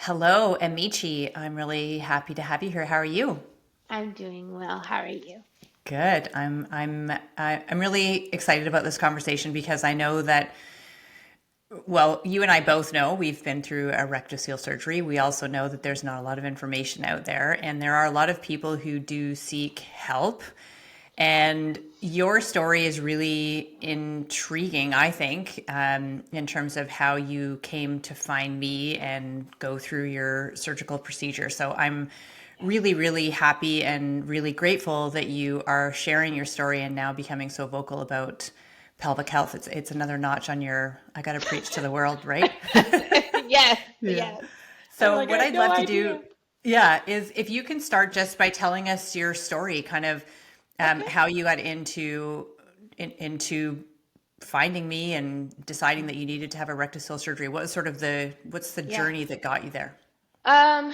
Hello, Amichi. I'm really happy to have you here. How are you? I'm doing well. How are you? Good. I'm really excited about this conversation because I know that well, you and I both know we've been through a rectocele surgery. We also know that there's not a lot of information out there, and there are a lot of people who do seek help. And your story is really intriguing, I think, in terms of how you came to find me and go through your surgical procedure. So I'm really, really happy and really grateful that you are sharing your story and now becoming so vocal about pelvic health. It's another notch on your I got to preach to the world, right? Yes, Yeah. yes. I'm So like, I what had I'd no love to do, idea. yeah, is if you can start just by telling us your story, kind of Okay. how you got into finding me and deciding that you needed to have a rectocele surgery. What was sort of what's the Yeah. journey that got you there?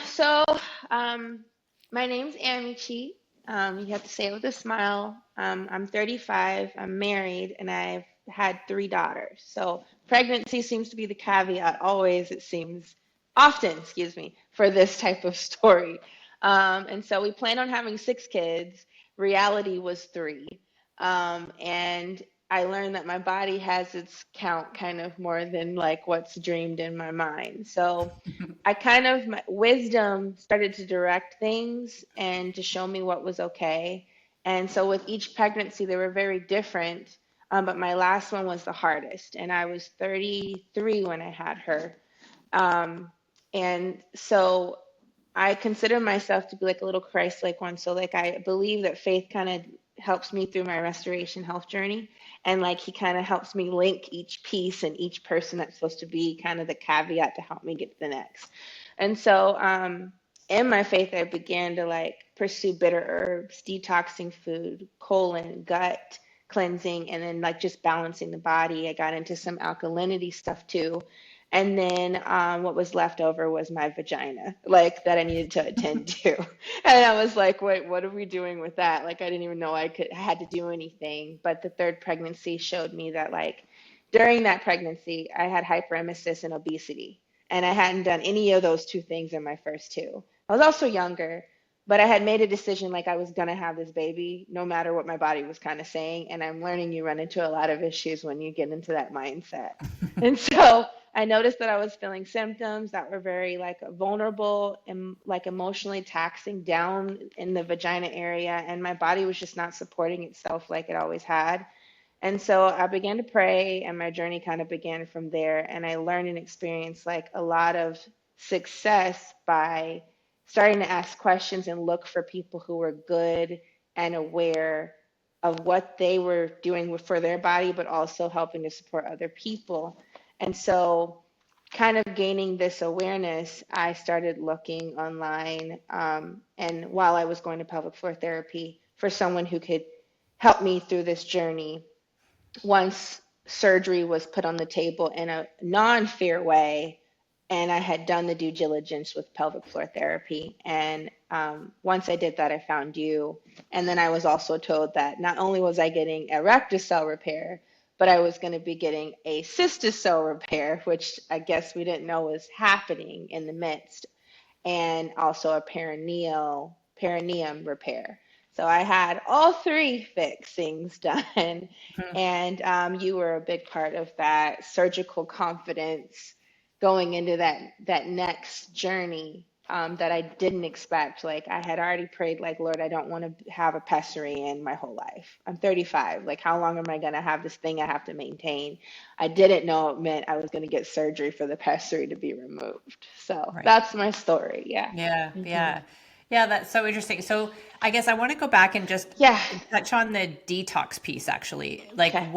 So, um, my name's Amichi. You have to say it with a smile. I'm 35, I'm married, and I've had three daughters. So pregnancy seems to be the caveat always, it seems, often, excuse me, for this type of story. And so we planned on having six kids. Reality was three. And I learned that my body has its count kind of more than like what's dreamed in my mind. So I kind of, my wisdom started to direct things and to show me what was okay. And so with each pregnancy, they were very different. But my last one was the hardest. And I was 33 when I had her. Um, and so I consider myself to be like a little Christ-like one. So like I believe that faith kind of helps me through my restoration health journey. And like he kind of helps me link each piece and each person that's supposed to be kind of the caveat to help me get to the next. And so in my faith, I began to like pursue bitter herbs, detoxing food, colon, gut cleansing, and then like just balancing the body. I got into some alkalinity stuff too. And then what was left over was my vagina, like that I needed to attend to. And I was like, wait, what are we doing with that? Like I didn't even know I had to do anything. But the third pregnancy showed me that like during that pregnancy, I had hyperemesis and obesity. And I hadn't done any of those two things in my first two. I was also younger, but I had made a decision like I was gonna have this baby no matter what my body was kind of saying. And I'm learning you run into a lot of issues when you get into that mindset. And so I noticed that I was feeling symptoms that were very like vulnerable and like emotionally taxing down in the vagina area, and my body was just not supporting itself like it always had. And so I began to pray, and my journey kind of began from there. And I learned and experienced like a lot of success by starting to ask questions and look for people who were good and aware of what they were doing for their body, but also helping to support other people. And so, kind of gaining this awareness, I started looking online. And while I was going to pelvic floor therapy, for someone who could help me through this journey once surgery was put on the table in a non-fear way, and I had done the due diligence with pelvic floor therapy. And once I did that, I found you. And then I was also told that not only was I getting a rectocell repair, but I was going to be getting a cystocell repair, which I guess we didn't know was happening in the midst, and also a perineum repair. So I had all three fixings done, and you were a big part of that surgical confidence going into that next journey that I didn't expect. Like I had already prayed, like Lord, I don't want to have a pessary in my whole life. I'm 35. Like how long am I going to have this thing I have to maintain? I didn't know it meant I was going to get surgery for the pessary to be removed. So Right. that's my story. Yeah. Yeah, Hmm. yeah. Yeah, that's so interesting. So I guess I want to go back and just Yeah. touch on the detox piece actually. Like Okay.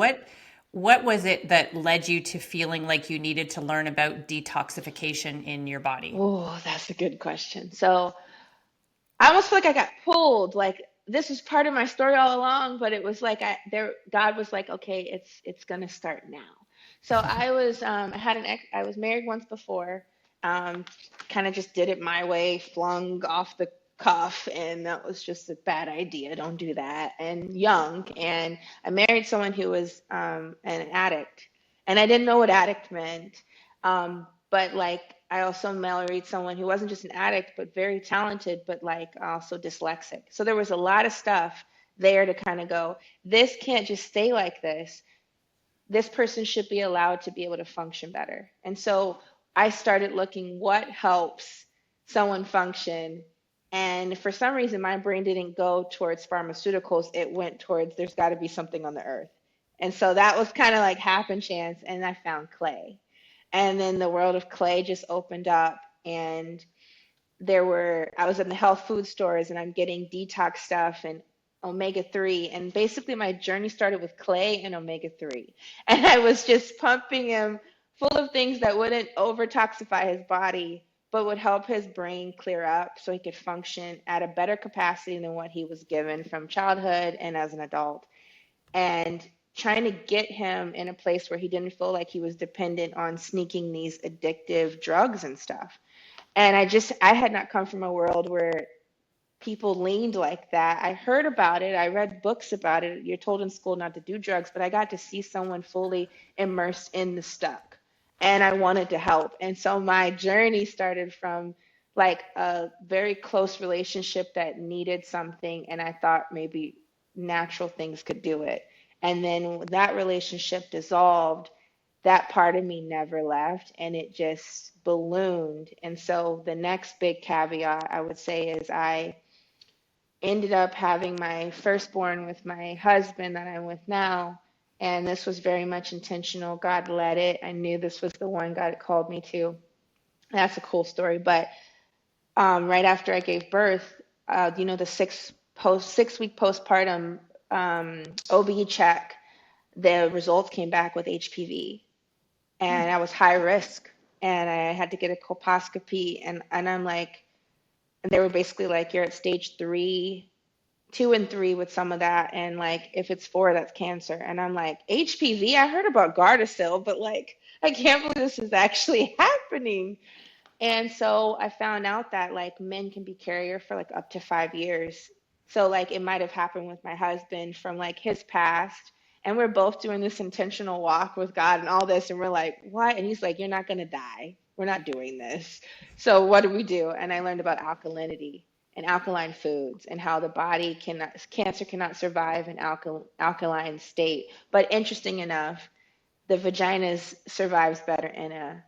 what was it that led you to feeling like you needed to learn about detoxification in your body? Oh, that's a good question. So I almost feel like I got pulled. Like this was part of my story all along, but it was like God was like, okay, it's gonna start now. So I had I was married once before, um, kind of just did it my way, flung off the cuff, and that was just a bad idea. Don't do that. And young, and I married someone who was an addict, and I didn't know what addict meant. But like I also married someone who wasn't just an addict, but very talented, but like also dyslexic. So there was a lot of stuff there to kind of go, this can't just stay like this. This person should be allowed to be able to function better. And so I started looking what helps someone function. And for some reason, my brain didn't go towards pharmaceuticals. It went towards there's got to be something on the earth. And so that was kind of like happen chance. And I found clay. And then the world of clay just opened up. And I was in the health food stores and I'm getting detox stuff and omega-3. And basically, my journey started with clay and omega-3. And I was just pumping him full of things that wouldn't over toxify his body, but would help his brain clear up so he could function at a better capacity than what he was given from childhood and as an adult. And trying to get him in a place where he didn't feel like he was dependent on sneaking these addictive drugs and stuff. And I had not come from a world where people leaned like that. I heard about it, I read books about it. You're told in school not to do drugs, but I got to see someone fully immersed in the stuff. And I wanted to help. And so my journey started from like a very close relationship that needed something, and I thought maybe natural things could do it. And then when that relationship dissolved, that part of me never left and it just ballooned. And so the next big caveat I would say is I ended up having my firstborn with my husband that I'm with now. And this was very much intentional. God led it. I knew this was the one God had called me to. That's a cool story. But right after I gave birth, the 6 week postpartum OB check, the results came back with HPV, and I was high risk, and I had to get a colposcopy, and I'm like, and they were basically like, you're at stage 3, 2 and 3 with some of that, and like if it's 4, that's cancer. And I'm like, HPV? I heard about Gardasil, but like I can't believe this is actually happening. And so I found out that like men can be carrier for like up to 5 years. So like it might have happened with my husband from like his past. And we're both doing this intentional walk with God and all this. And we're like, what? And he's like, you're not going to die. We're not doing this. So what do we do? And I learned about alkalinity and alkaline foods and how the body cancer cannot survive in alkaline state. But interesting enough, the vagina survives better in a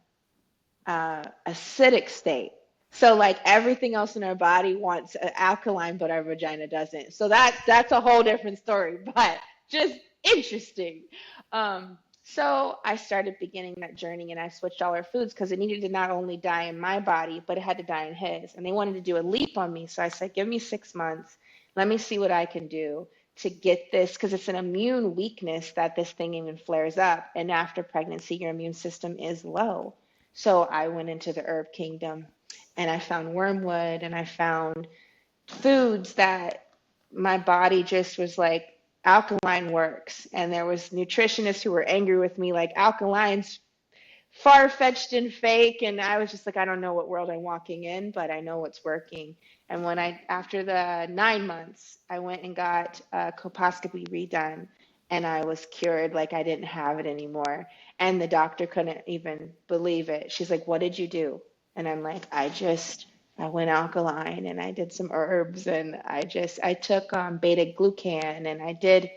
acidic state. So like everything else in our body wants alkaline, but our vagina doesn't. So that's a whole different story, but just interesting. So I started beginning that journey and I switched all our foods because it needed to not only die in my body, but it had to die in his. And they wanted to do a leap on me. So I said, give me 6 months. Let me see what I can do to get this, because it's an immune weakness that this thing even flares up. And after pregnancy, your immune system is low. So I went into the herb kingdom and I found wormwood and I found foods that my body just was like, alkaline works. And there was nutritionists who were angry with me, like alkaline's far-fetched and fake. And I was just like, I don't know what world I'm walking in, but I know what's working. And after the 9 months, I went and got a colposcopy redone and I was cured, like I didn't have it anymore. And the doctor couldn't even believe it. She's like, what did you do? And I'm like, I went alkaline and I did some herbs and I took beta glucan and I did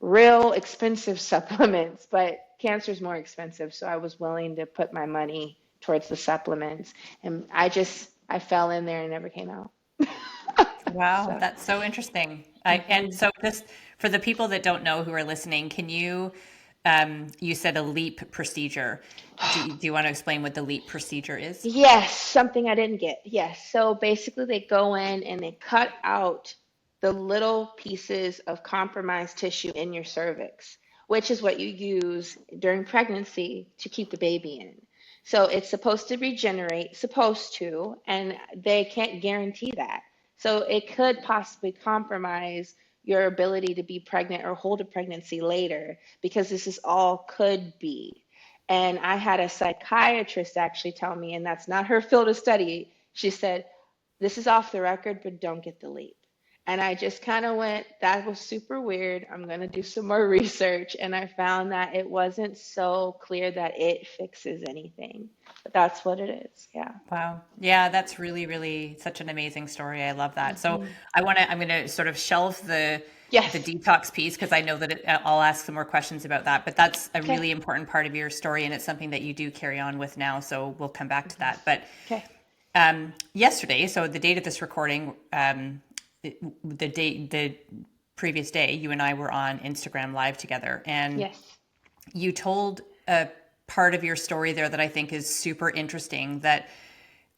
real expensive supplements, but cancer is more expensive. So I was willing to put my money towards the supplements. And I fell in there and never came out. Wow, So, that's so interesting. And mhm. so just for the people that don't know who are listening, can you, you said a LEAP procedure. Do you want to explain what the LEAP procedure is? Yes, something I didn't get. Yes. So basically, they go in and they cut out the little pieces of compromised tissue in your cervix, which is what you use during pregnancy to keep the baby in. So it's supposed to regenerate, supposed to, and they can't guarantee that. So it could possibly compromise your ability to be pregnant or hold a pregnancy later because this is all could be. And I had a psychiatrist actually tell me, and that's not her field of study. She said, this is off the record, but don't get the leap. And I just kind of went, that was super weird. I'm going to do some more research. And I found that it wasn't so clear that it fixes anything. But that's what it is. Yeah. Wow. Yeah, that's really, really such an amazing story. I love that. So Hmm. I'm going to sort of shelve the Yes. detox piece because I know that I'll ask some more questions about that, but that's a Okay. really important part of your story and it's something that you do carry on with now. So we'll come back to that. But Okay. yesterday, so the date of this recording, the previous day, you and I were on Instagram Live together, and Yes. you told a part of your story there that I think is super interesting. That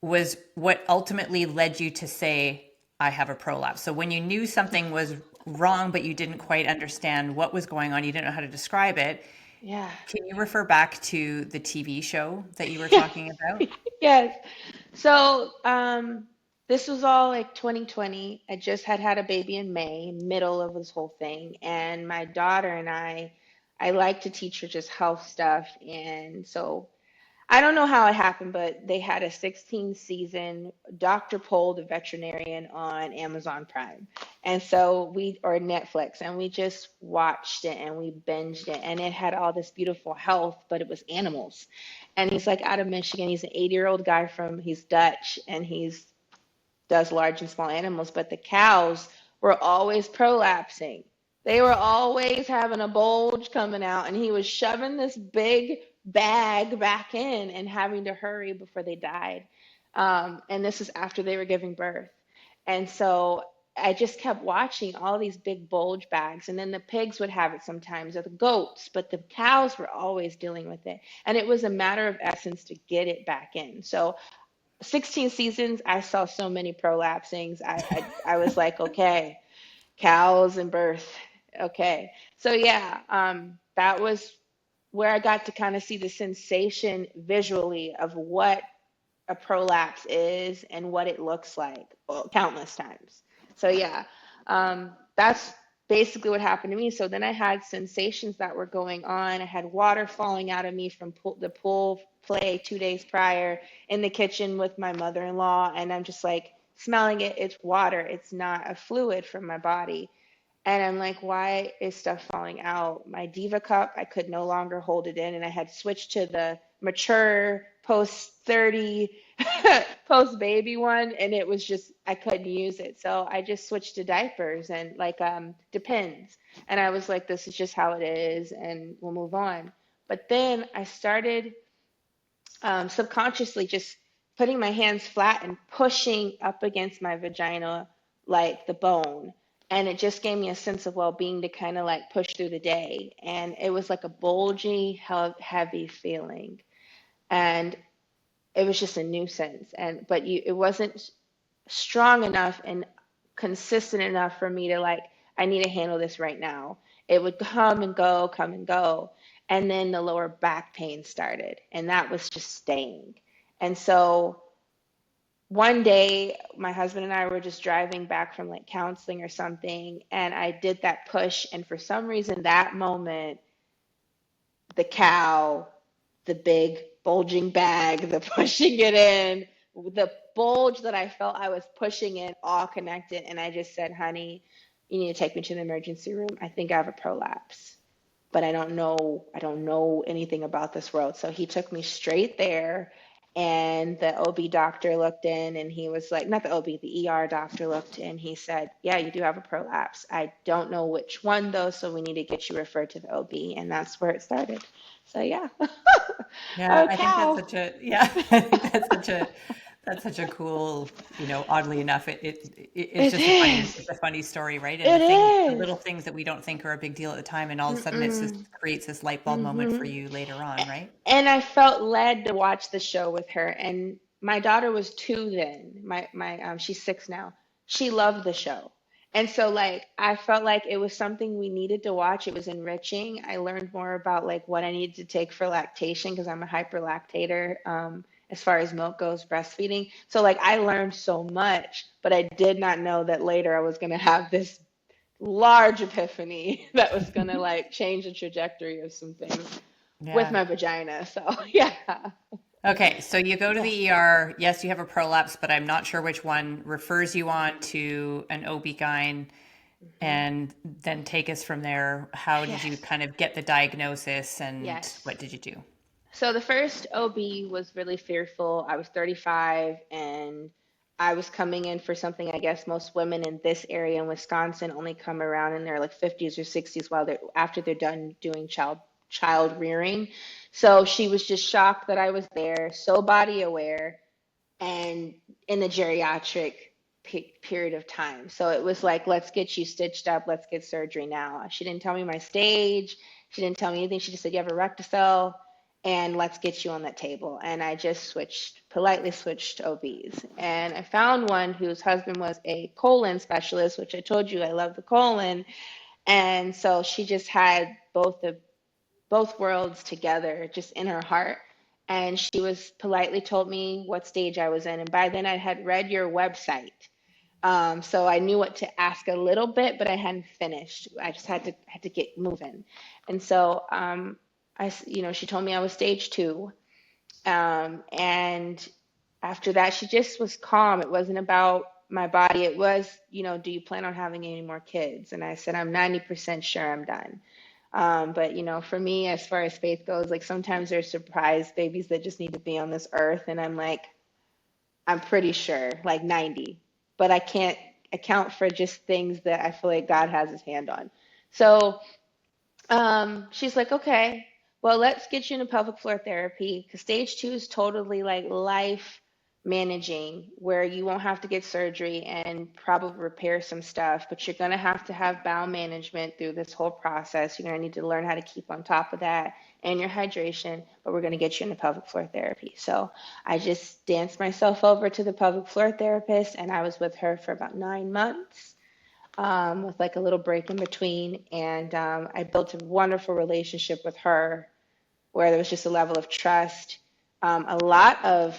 was what ultimately led you to say, I have a prolapse. So when you knew something was wrong, but you didn't quite understand what was going on, you didn't know how to describe it. Yeah. Can you refer back to the TV show that you were talking about? Yes. So, this was all like 2020. I just had a baby in May, middle of this whole thing, and my daughter and I like to teach her just health stuff, and so I don't know how it happened, but they had a 16 season Dr. Pol, the veterinarian, on Amazon Prime. And so or Netflix, and we just watched it and we binged it. And it had all this beautiful health, but it was animals. And he's like out of Michigan. He's an 80-year-old guy he's Dutch, and does large and small animals. But the cows were always prolapsing. They were always having a bulge coming out, and he was shoving this big bag back in and having to hurry before they died. And this is after they were giving birth. And so I just kept watching all these big bulge bags. And then the pigs would have it sometimes, or the goats, but the cows were always dealing with it. And it was a matter of essence to get it back in. So 16 seasons, I saw so many prolapsings. I was like, okay, cows and birth. Okay. So yeah, that was where I got to kind of see the sensation visually of what a prolapse is and what it looks like, well, countless times. So yeah, that's basically what happened to me. So then I had sensations that were going on. I had water falling out of me from the pool play 2 days prior in the kitchen with my mother-in-law, and I'm just like smelling it. It's water. It's not a fluid from my body. And I'm like, why is stuff falling out? My Diva cup, I could no longer hold it in. And I had switched to the mature post 30, post baby one. And it was just, I couldn't use it. So I just switched to diapers and like, Depends. And I was like, this is just how it is. And we'll move on. But then I started subconsciously just putting my hands flat and pushing up against my vagina like the bone. And it just gave me a sense of well-being to kind of like push through the day. And it was like a bulgy, heavy feeling. And it was just a nuisance. It wasn't strong enough and consistent enough for me to like, I need to handle this right now. It would come and go, come and go. And then the lower back pain started, and that was just staying. And so one day, my husband and I were just driving back from like counseling or something, and I did that push. And for some reason, that moment, the cow, the big bulging bag, the pushing it in, the bulge that I felt I was pushing in, all connected. And I just said, honey, you need to take me to the emergency room. I think I have a prolapse, but I don't know anything about this world. So he took me straight there, and the OB doctor looked in, and he was like, not the OB, the ER doctor looked in. He said, yeah, you do have a prolapse. I don't know which one though, so we need to get you referred to the OB. And that's where it started. So yeah. Yeah, Oh, I think that's cow. such a yeah, I think that's such a cool, oddly enough, it's It just a funny is. it's a funny story, right? And It the is. little things that we don't think are a big deal at the time, and all of a sudden it's Mm-mm. just creates this light bulb moment for Mm-hmm. you later on, right? And I felt led to watch the show with her. And my daughter was 2 then. She's 6 now. She loved the show. And so like I felt like it was something we needed to watch. It was enriching. I learned more about like what I needed to take for lactation because I'm a hyperlactator, as far as milk goes, breastfeeding. So like I learned so much, but I did not know that later I was going to have this large epiphany that was going to like change the trajectory of some things with Yeah. my vagina. So yeah. Okay, so you go to Yes. the ER. Yes, you have a prolapse, but I'm not sure which one refers you on to an OB-GYN, Hmm. and then take us from there. How did you Yes. kind of get the diagnosis and what Yes. did you do? So the first OB was really fearful. I was 35 and I was coming in for something I guess most women in this area in Wisconsin only come around in their like 50s or 60s while they're after they're done doing child rearing. So she was just shocked that I was there, so body aware and in the geriatric period of time. So it was like, let's get you stitched up, let's get surgery now. She didn't tell me my stage, she didn't tell me anything. She just said, you have a recticell, and let's get you on that table. And I just politely switched OBs. And I found one whose husband was a colon specialist, which I told you I love the colon. And so she just had both worlds together just in her heart. And she was politely told me what stage I was in. And by then I had read your website. So I knew what to ask a little bit, but I hadn't finished. I just had to get moving. And so she told me I was stage 2. And after that, she just was calm. It wasn't about my body. It was, do you plan on having any more kids? And I said, I'm 90% sure I'm done. But for me, as far as faith goes, like sometimes there's surprise babies that just need to be on this earth, and I'm like, I'm pretty sure, like 90, but I can't account for just things that I feel like God has His hand on. So she's like, okay, well, let's get you into pelvic floor therapy because stage 2 is totally like life managing, where you won't have to get surgery and probably repair some stuff, but you're going to have bowel management through this whole process. You're going to need to learn how to keep on top of that and your hydration, but we're going to get you into pelvic floor therapy. So I just danced myself over to the pelvic floor therapist, and I was with her for about 9 months, with like a little break in between. And I built a wonderful relationship with her where there was just a level of trust. A lot of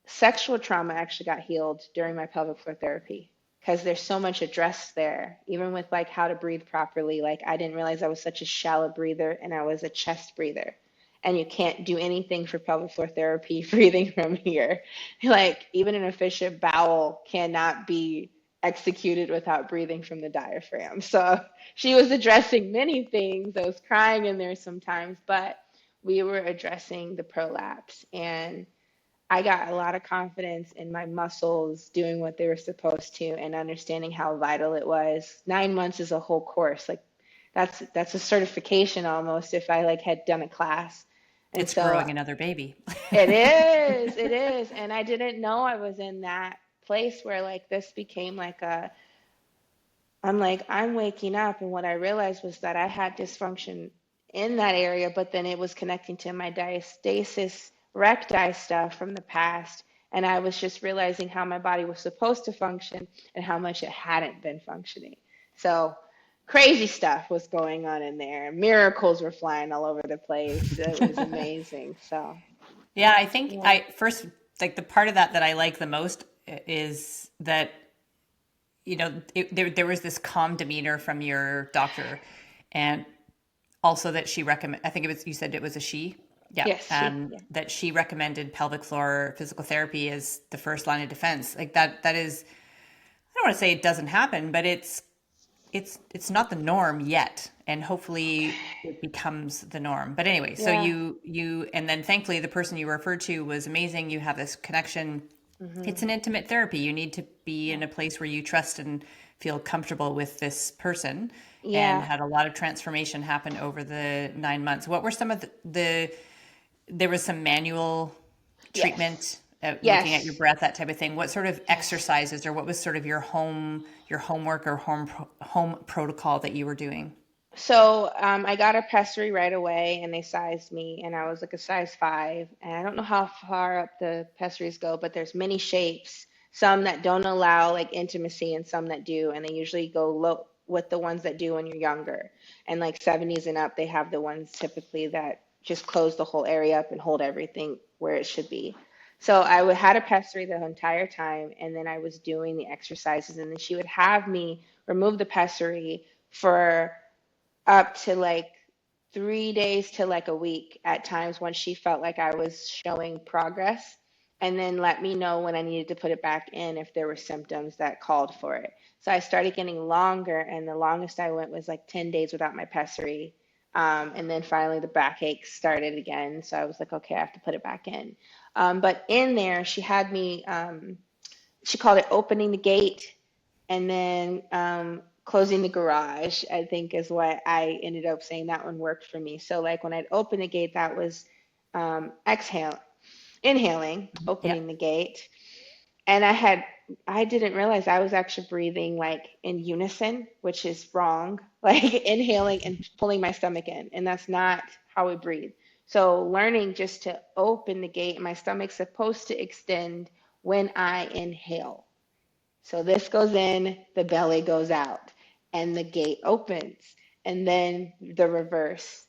sexual trauma actually got healed during my pelvic floor therapy because there's so much addressed there, even with like how to breathe properly. Like I didn't realize I was such a shallow breather and I was a chest breather. And you can't do anything for pelvic floor therapy breathing from here. Like even an efficient bowel cannot be executed without breathing from the diaphragm. So she was addressing many things. I was crying in there sometimes, but we were addressing the prolapse. And I got a lot of confidence in my muscles doing what they were supposed to and understanding how vital it was. 9 months is a whole course. Like that's a certification almost if I like had done a class. And It's so growing another baby. it is. And I didn't know I was in that place where like this became like I'm like, I'm waking up. And what I realized was that I had dysfunction in that area, but then it was connecting to my diastasis recti stuff from the past. And I was just realizing how my body was supposed to function and how much it hadn't been functioning. So crazy stuff was going on in there. Miracles were flying all over the place. It was amazing. So, Yeah, I think yeah. I first like the part of that that I like the most is that there was this calm demeanor from your doctor, and also that she recommend. I think it was you said it was a she. Yeah, Yes, and yeah. that she recommended pelvic floor physical therapy as the first line of defense. Like that is I don't want to say it doesn't happen, but it's not the norm yet, and hopefully it becomes the norm. But anyway, so Yeah. you and then thankfully the person you referred to was amazing. You have this connection. Hmm. It's an intimate therapy. You need to be in Yeah. a place where you trust and feel comfortable with this person, and Yeah. had a lot of transformation happen over the 9 months. What were some of there was some manual Yes. treatment, looking at your Yes. breath, that type of thing. What sort of Yes. exercises, or what was sort of your homework or home protocol that you were doing? So I got a pessary right away, and they sized me, and I was like a size 5. And I don't know how far up the pessaries go, but there's many shapes. Some that don't allow like intimacy, and some that do. And they usually go low with the ones that do when you're younger. And like 70s and up, they have the ones typically that just close the whole area up and hold everything where it should be. So had a pessary the entire time, and then I was doing the exercises, and then she would have me remove the pessary for up to like 3 days to like a week at times when she felt like I was showing progress, and then let me know when I needed to put it back in if there were symptoms that called for it. So I started getting longer, and the longest I went was like 10 days without my pessary. And then finally the backache started again. So I was like, okay, I have to put it back in. But in there, she had me, she called it opening the gate and then closing the garage, I think is what I ended up saying. That one worked for me. So like when I'd open the gate, that was exhale, inhaling, Yep. opening the gate. And I didn't realize I was actually breathing like in unison, which is wrong, like inhaling and pulling my stomach in. And that's not how we breathe. So learning just to open the gate, my stomach's supposed to extend when I inhale. So this goes in, the belly goes out, and the gate opens. And then the reverse,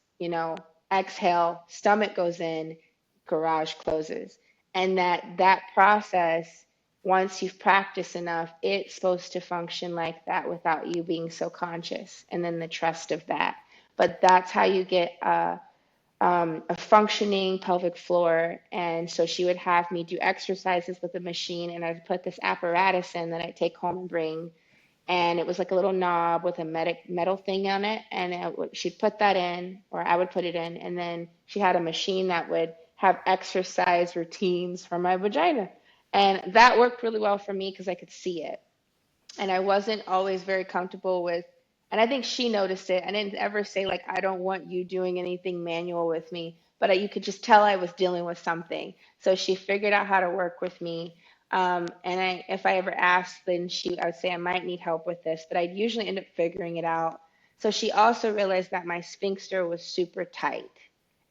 exhale, stomach goes in, garage closes. And that process, once you've practiced enough, it's supposed to function like that without you being so conscious. And then the trust of that. But that's how you get a functioning pelvic floor. And so she would have me do exercises with the machine, and I'd put this apparatus in that I'd take home and bring. And it was like a little knob with a metal thing on it. And she'd put that in, or I would put it in. And then she had a machine that would have exercise routines for my vagina. And that worked really well for me because I could see it, and I wasn't always very comfortable with, and I think she noticed it. I didn't ever say like, I don't want you doing anything manual with me, but you could just tell I was dealing with something. So she figured out how to work with me. If I ever asked, then I would say I might need help with this, but I'd usually end up figuring it out. So she also realized that my sphincter was super tight,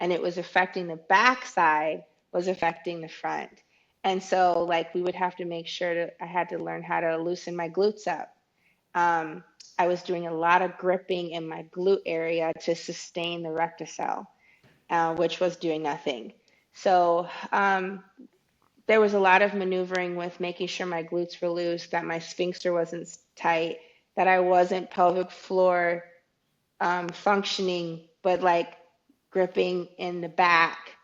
and it was affecting the backside, was affecting the front. And so, like, we would have to make sure I had to learn how to loosen my glutes up. Um, I was doing a lot of gripping in my glute area to sustain the recticel, which was doing nothing. So, there was a lot of maneuvering with making sure my glutes were loose, that my sphincter wasn't tight, that I wasn't pelvic floor functioning, but like gripping in the back,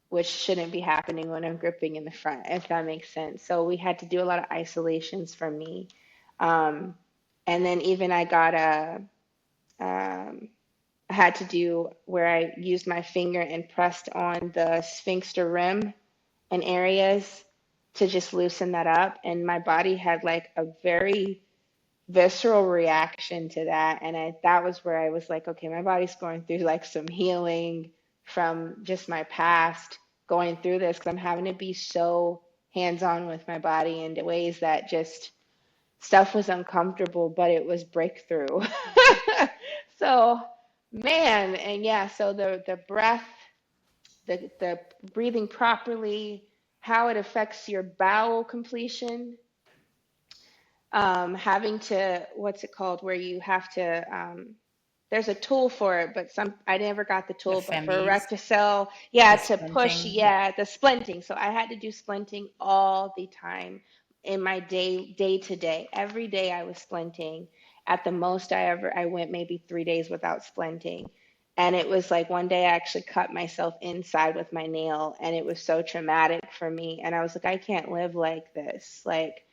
which shouldn't be happening when I'm gripping in the front, if that makes sense. So we had to do a lot of isolations for me. Um, and then even I had to do where I used my finger and pressed on the sphincter rim and areas to just loosen that up. And my body had like a very visceral reaction to that. And that was where I was like, okay, my body's going through like some healing from just my past going through this, because I'm having to be so hands-on with my body in ways that just stuff was uncomfortable, but it was breakthrough. So, man, and yeah, so the breath, the breathing properly, how it affects your bowel completion, having to, what's it called, where you have to, there's a tool for it, but I never got the The tool, but for FEMIs, recticel, yeah, the to push, splinting. Yeah. yeah, the splinting. So I had to do splinting all the time in my day to day. Every day I was splinting. At the most I went maybe 3 days without splinting. And it was like one day I actually cut myself inside with my nail, and it was so traumatic for me. And I was like, I can't live like this. Like,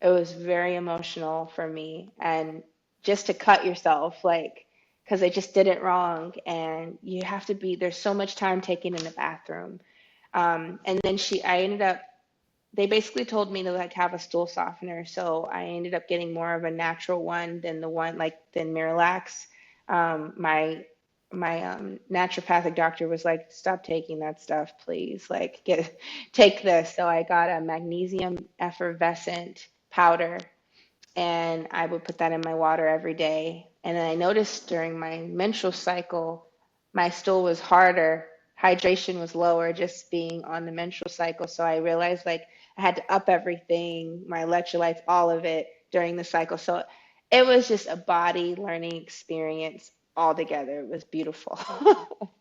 it was very emotional for me. And just to cut yourself, like, because they just did it wrong. And you have to be, there's so much time taken in the bathroom. And then I ended up, they basically told me to like have a stool softener. So I ended up getting more of a natural one than the one like than Miralax. My naturopathic doctor was like, stop taking that stuff, please. Like, take this. So I got a magnesium effervescent powder, and I would put that in my water every day. And then I noticed during my menstrual cycle, my stool was harder, hydration was lower, just being on the menstrual cycle. So I realized like I had to up everything, my electrolytes, all of it during the cycle. So it was just a body learning experience altogether. It was beautiful.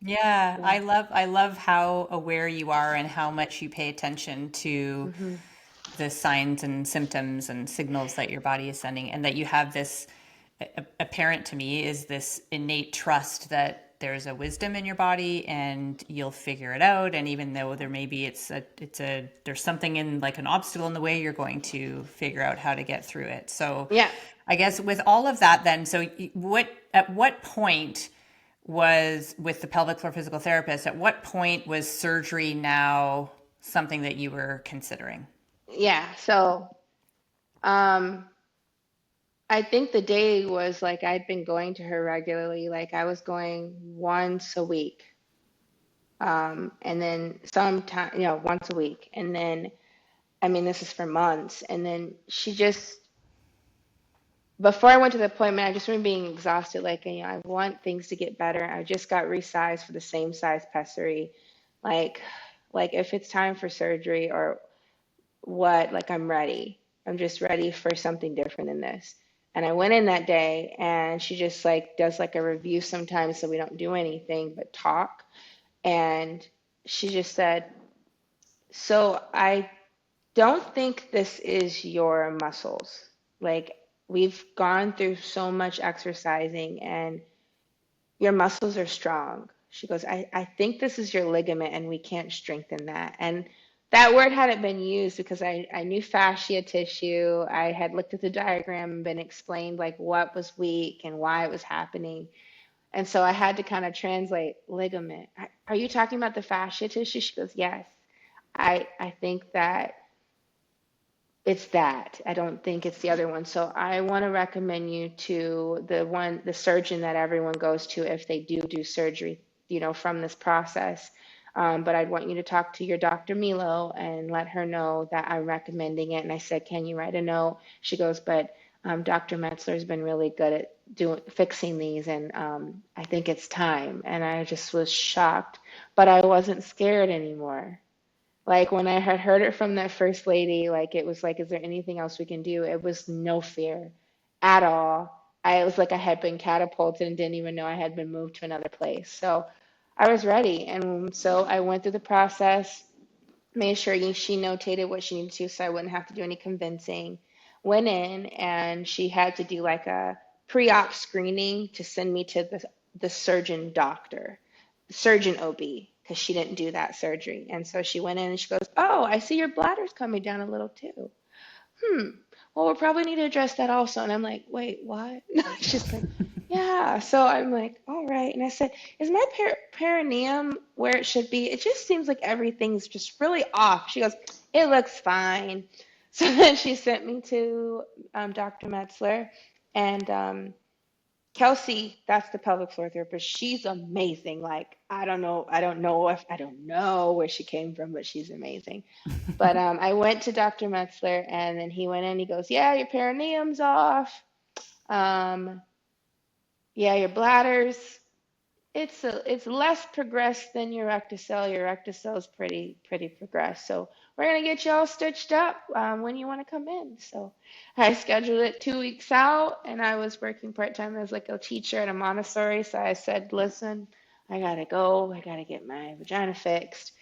Yeah, Yeah. I love how aware you are and how much you pay attention to Hmm. the signs and symptoms and signals that your body is sending, and that you have this apparent to me is this innate trust that there's a wisdom in your body and you'll figure it out. And even though there may be, there's something in like an obstacle in the way, you're going to figure out how to get through it. So Yeah. I guess with all of that, then, so at what point was with the pelvic floor physical therapist, at what point was surgery now something that you were considering? Yeah. So, um, I think the day was like I'd been going to her regularly. Like I was going once a week. And then sometime, once a week. And then, I mean, this is for months. And then she just, before I went to the appointment, I just remember being exhausted. Like, I want things to get better. I just got resized for the same size pessary. Like, like if it's time for surgery or what, like I'm ready. I'm just ready for something different than this. And I went in that day and she just like does like a review sometimes so we don't do anything but talk. And she just said, so I don't think this is your muscles. Like we've gone through so much exercising and your muscles are strong. She goes, I think this is your ligament and we can't strengthen that. And that word hadn't been used because I knew fascia tissue. I had looked at the diagram and been explained like what was weak and why it was happening. And so I had to kind of translate ligament. Are you talking about the fascia tissue? She goes, yes. I think that it's that. I don't think it's the other one. So I want to recommend you to the surgeon that everyone goes to if they do surgery, from this process. But I'd want you to talk to your Dr. Milo and let her know that I'm recommending it. And I said, can you write a note? She goes, but Dr. Metzler's been really good at fixing these, and I think it's time. And I just was shocked, but I wasn't scared anymore. Like when I had heard it from that first lady, like it was like, is there anything else we can do? It was no fear at all. It was like I had been catapulted and didn't even know I had been moved to another place. So I was ready. And so I went through the process, made sure she notated what she needed to so I wouldn't have to do any convincing. Went in and she had to do like a pre-op screening to send me to the surgeon doctor, surgeon OB, because she didn't do that surgery. And so she went in and she goes, oh, I see your bladder's coming down a little too. Hmm. Well, we'll probably need to address that also. And I'm like, wait, what? She's like, yeah. So I'm like, all right. And I said, is my perineum where it should be? It just seems like everything's just really off. She goes, it looks fine. So then she sent me to Dr. Metzler, and Kelsey, that's the pelvic floor therapist. She's amazing. Like, I don't know where she came from, but she's amazing. But I went to Dr. Metzler, and then he went in. He goes, "Yeah, your perineum's off. Um, yeah, your bladder's it's less progressed than your rectocell. Your rectocell is pretty progressed. So we're gonna get you all stitched up when you want to come in." So I scheduled it 2 weeks out, and I was working part time as like a teacher at a Montessori. So I said, "Listen, I gotta go. I gotta get my vagina fixed."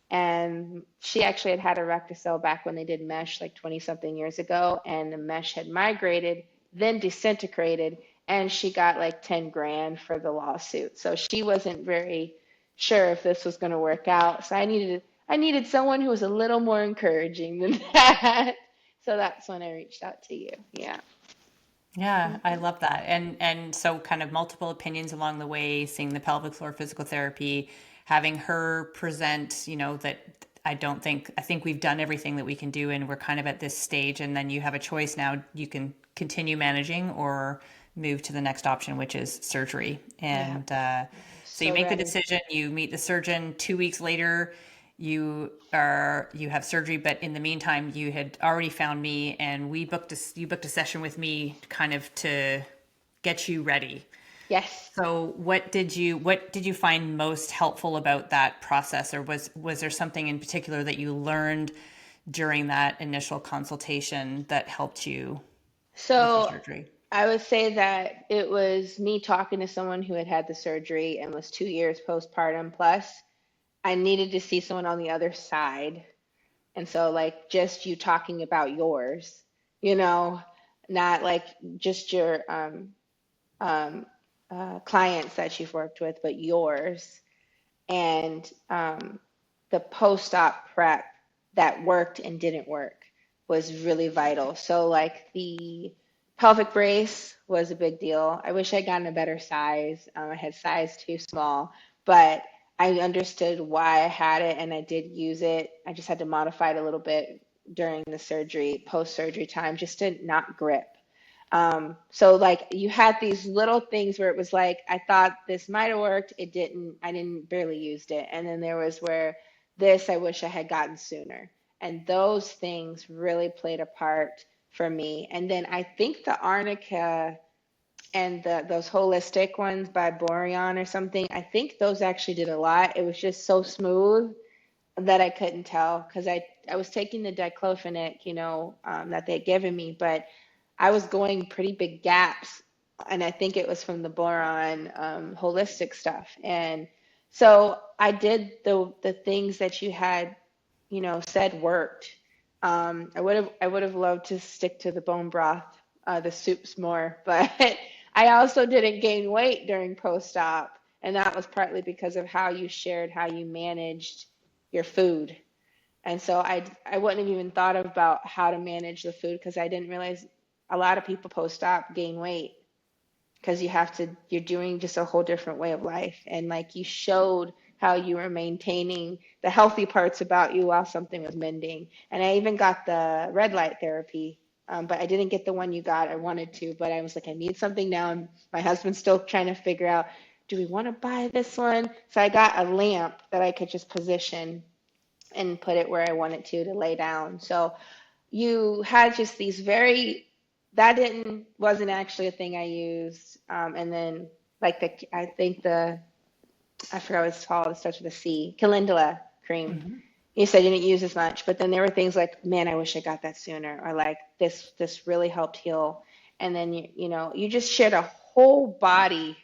And she actually had a rectocell back when they did mesh like 20 something years ago, and the mesh had migrated, then disintegrated, and she got like 10 grand for the lawsuit. So she wasn't very sure if this was going to work out. So I needed someone who was a little more encouraging than that. So that's when I reached out to you. Yeah. Yeah, I love that. And so kind of multiple opinions along the way, seeing the pelvic floor physical therapy, having her present, that I think we've done everything that we can do and we're kind of at this stage, and then you have a choice now. You can continue managing or move to the next option, which is surgery. Yeah. And so you So make the ready. decision, you meet the surgeon, 2 weeks later, you have surgery, but in the meantime you had already found me and you booked a session with me kind of to get you ready. Yes. So what did you find most helpful about that process, or was there something in particular that you learned during that initial consultation that helped you with your So surgery? I would say that it was me talking to someone who had had the surgery and was 2 years postpartum plus. I needed to see someone on the other side. And so, like, just you talking about yours, you know, not like just your um, clients that you've worked with, but yours, and the post-op prep that worked and didn't work was really vital. So like the pelvic brace was a big deal. I wish I'd gotten a better size. I had size too small, but I understood why I had it and I did use it. I just had to modify it a little bit during the surgery, post-surgery time, just to not grip. So like you had these little things where it was like, I thought this might have worked. It didn't. I didn't barely used it. And then there was where this, I wish I had gotten sooner. And those things really played a part for me. And then I think the arnica and those holistic ones by Boreon or something, I think those actually did a lot. It was just so smooth that I couldn't tell because I was taking the diclofenac, that they'd given me, but I was going pretty big gaps, and I think it was from the boron holistic stuff. And so I did the things that you had, said worked. I would have loved to stick to the bone broth, the soups more, but I also didn't gain weight during post-op, and that was partly because of how you shared how you managed your food. And so I wouldn't have even thought about how to manage the food because I didn't realize a lot of people post-op gain weight because you're doing just a whole different way of life. And like you showed how you were maintaining the healthy parts about you while something was mending. And I even got the red light therapy, but I didn't get the one you got. I wanted to, but I was like, I need something now. And my husband's still trying to figure out, do we want to buy this one? So I got a lamp that I could just position and put it where I wanted to lay down. So you had just these that didn't wasn't actually a thing I used. And then like I forgot what it's called. It starts with a C. Calendula cream. Mhm. You said you didn't use as much, but then there were things like, man, I wish I got that sooner, or like this really helped heal. And then you just shared a whole body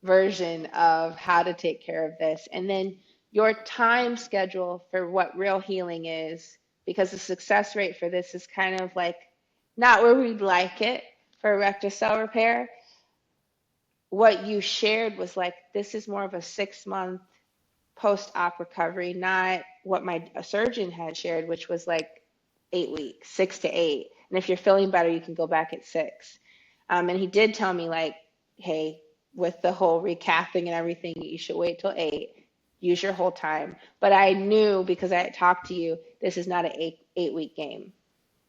version of how to take care of this. And then your time schedule for what real healing is, because the success rate for this is kind of like not where we'd like it for erectile cell repair. What you shared was like, this is more of a 6 month post-op recovery, not what my surgeon had shared, which was like 8 weeks, 6 to 8. And if you're feeling better, you can go back at 6. And he did tell me like, hey, with the whole recapping and everything, you should wait till 8. Use your whole time. But I knew because I had talked to you, this is not an 8 week game.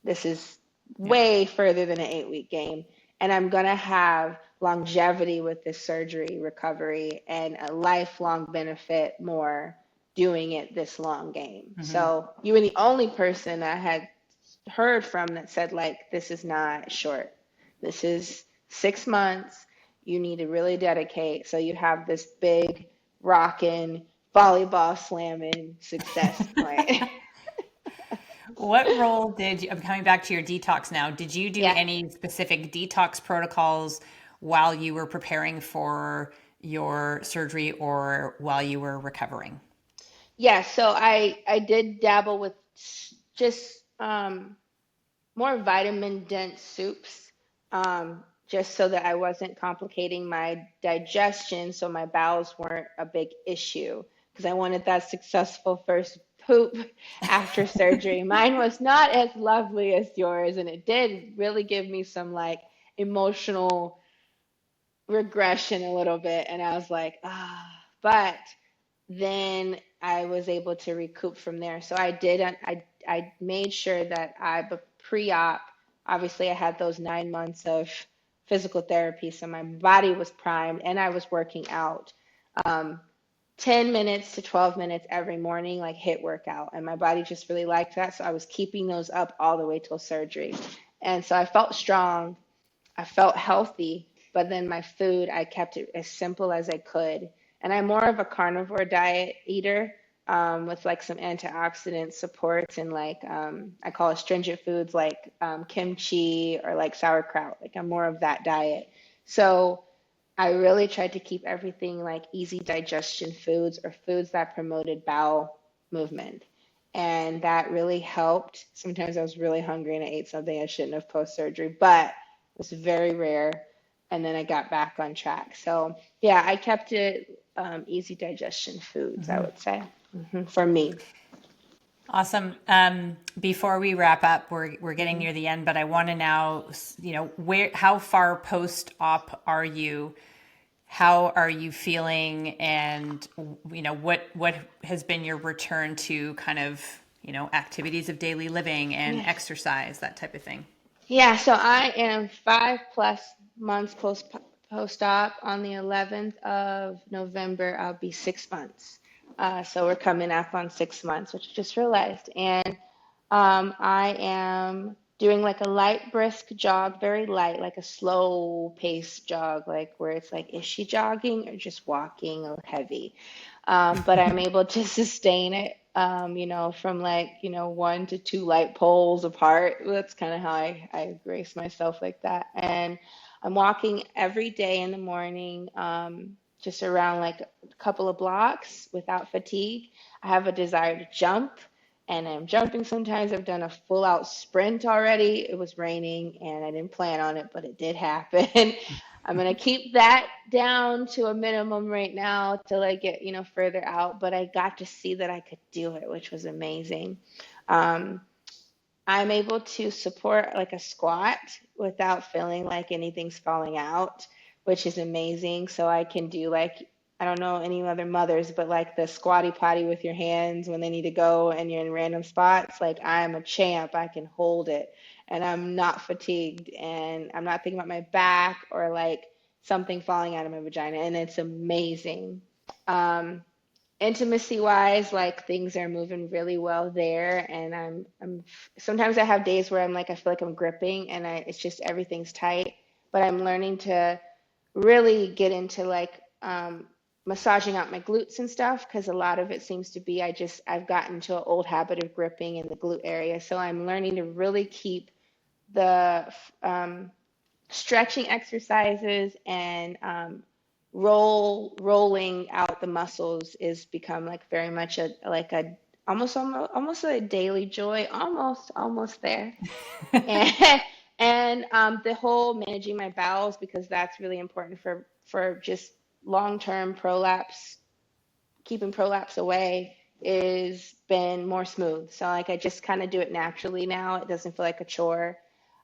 This is Yeah. way further than an 8 week game. And I'm going to have longevity with this surgery recovery and a lifelong benefit more doing it this long game. Hmm. So you were the only person I had heard from that said, like, this is not short. This is 6 months. You need to really dedicate. So you have this big, rockin', volleyball slamming success point. What role did you, I'm coming back to your detox now, did you do Yeah. any specific detox protocols while you were preparing for your surgery or while you were recovering? Yeah. So I did dabble with just more vitamin dense soups, just so that I wasn't complicating my digestion, so my bowels weren't a big issue. Because I wanted that successful first poop after surgery. Mine was not as lovely as yours, and it did really give me some like emotional regression a little bit. And I was like, but then I was able to recoup from there. So I made sure that pre-op, obviously I had those 9 months of physical therapy, so my body was primed and I was working out. Um, 10 minutes to 12 minutes every morning, like hit workout. And my body just really liked that. So I was keeping those up all the way till surgery. And so I felt strong. I felt healthy, but then my food, I kept it as simple as I could. And I'm more of a carnivore diet eater, with like some antioxidant supports and like I call astringent foods like kimchi or like sauerkraut. Like I'm more of that diet. So I really tried to keep everything like easy digestion foods or foods that promoted bowel movement. And that really helped. Sometimes I was really hungry and I ate something I shouldn't have post surgery, but it was very rare. and then I got back on track. So yeah, I kept it easy digestion foods, I would say, for me. Awesome. Before we wrap up, we're getting near the end, but I want to now, how far post-op are you? How are you feeling? And, what has been your return to kind of, activities of daily living and Yeah. exercise, that type of thing? Yeah, so I am 5+ months post-op. On the 11th of November, I'll be 6 months. So we're coming up on 6 months, which I just realized. And I am doing like a light, brisk jog, very light, like a slow pace jog, like where it's like, is she jogging or just walking or heavy? But I'm able to sustain it, from like, 1 to 2 light poles apart. That's kind of how I brace myself like that. And I'm walking every day in the morning, just around like a couple of blocks without fatigue. I have a desire to jump, and I'm jumping sometimes. I've done a full out sprint already. It was raining and I didn't plan on it, but it did happen. I'm gonna keep that down to a minimum right now till I get, further out. But I got to see that I could do it, which was amazing. Um, I'm able to support like a squat without feeling like anything's falling out, which is amazing. So I can do like, I don't know any other mothers, but like the squatty potty with your hands when they need to go and you're in random spots. Like I'm a champ. I can hold it and I'm not fatigued and I'm not thinking about my back or like something falling out of my vagina. And it's amazing. Um, Intimacy wise, like things are moving really well there, and I'm sometimes I have days where I'm like I feel like I'm gripping and it's just everything's tight, but I'm learning to really get into like massaging out my glutes and stuff because a lot of it seems to be I've gotten to an old habit of gripping in the glute area, so I'm learning to really keep the stretching exercises and rolling out the muscles is become like very much a like a almost a daily joy, almost there. And the whole managing my bowels, because that's really important for just long-term prolapse, keeping prolapse away, is been more smooth. So like I just kind of do it naturally now. It doesn't feel like a chore.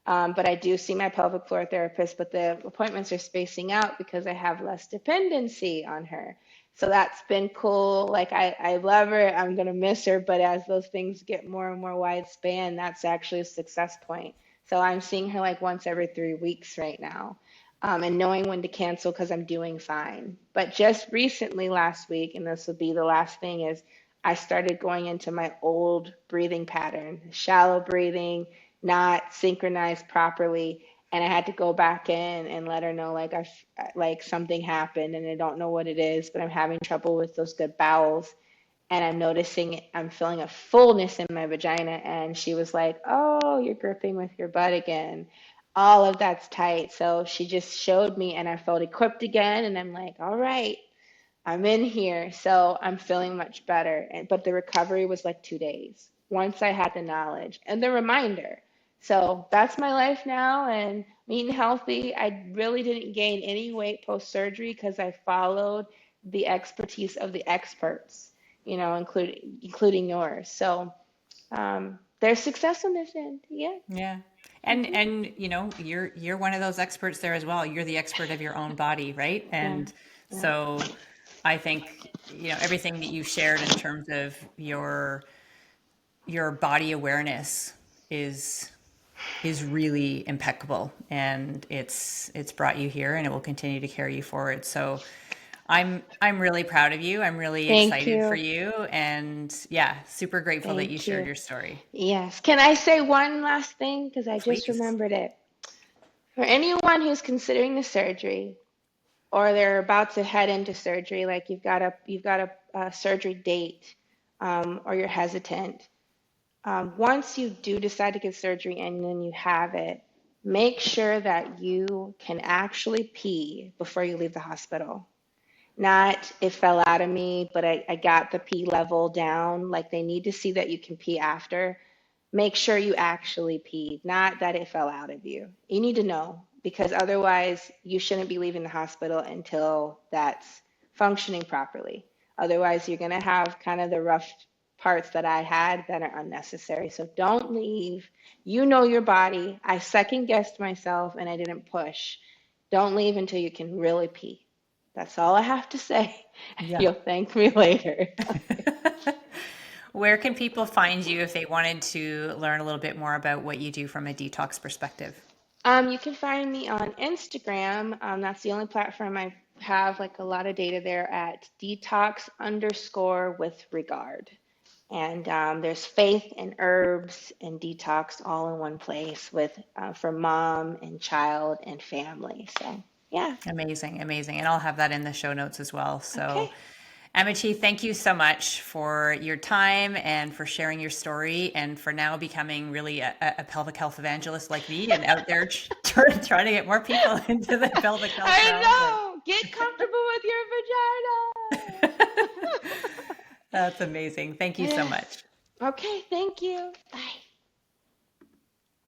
But I do see my pelvic floor therapist, but the appointments are spacing out because I have less dependency on her. So that's been cool. Like I love her. I'm gonna miss her, but as those things get more and more widespan, that's actually a success point. So I'm seeing her like once every 3 weeks right now, and knowing when to cancel because I'm doing fine. But just recently, last week, and this will be the last thing, is I started going into my old breathing pattern, shallow breathing, not synchronized properly. And I had to go back in and let her know like something happened and I don't know what it is, but I'm having trouble with those good bowels. And I'm noticing I'm feeling a fullness in my vagina. And she was like, "Oh, you're gripping with your butt again. All of that's tight." So she just showed me, and I felt equipped again. And I'm like, "All right, I'm in here." So I'm feeling much better. But the recovery was like 2 days once I had the knowledge and the reminder. So that's my life now, and I'm eating healthy. I really didn't gain any weight post surgery because I followed the expertise of the experts, including yours. So there's success on this end. Yeah. Yeah. And you're one of those experts there as well. You're the expert of your own body, right? Yeah. And Yeah. so I think, everything that you shared in terms of your body awareness is is really impeccable, and it's brought you here and it will continue to carry you forward. So I'm really proud of you. I'm really Thank excited for you. you, and yeah, super grateful that you Thank shared you. your story. Yes. Can I say one last thing? Because I just Please. remembered it. For anyone who's considering the surgery or they're about to head into surgery, like you've got a surgery date, or you're hesitant. Once you do decide to get surgery and then you have it, make sure that you can actually pee before you leave the hospital. Not it fell out of me, but I got the pee level down. Like they need to see that you can pee after. Make sure you actually peed, not that it fell out of you. You need to know. because otherwise you shouldn't be leaving the hospital until that's functioning properly. Otherwise, you're going to have kind of the rough parts that I had that are unnecessary. So don't leave. You know your body. I second guessed myself and I didn't push. Don't leave until you can really pee. That's all I have to say. Yeah. You'll thank me later. Where can people find you if they wanted to learn a little bit more about what you do from a detox perspective? You can find me on Instagram. That's the only platform I have like a lot of data there at detox underscore with regard. And there's faith and herbs and detox all in one place with for mom and child and family. So yeah. Amazing, amazing. And I'll have that in the show notes as well. So, Okay. Amichi, thank you so much for your time and for sharing your story and for now becoming really a pelvic health evangelist like me and out there trying to get more people into the pelvic health I realm. know. Get comfortable with your vagina. That's amazing. Thank you so Yes. much. Okay. Thank you. Bye.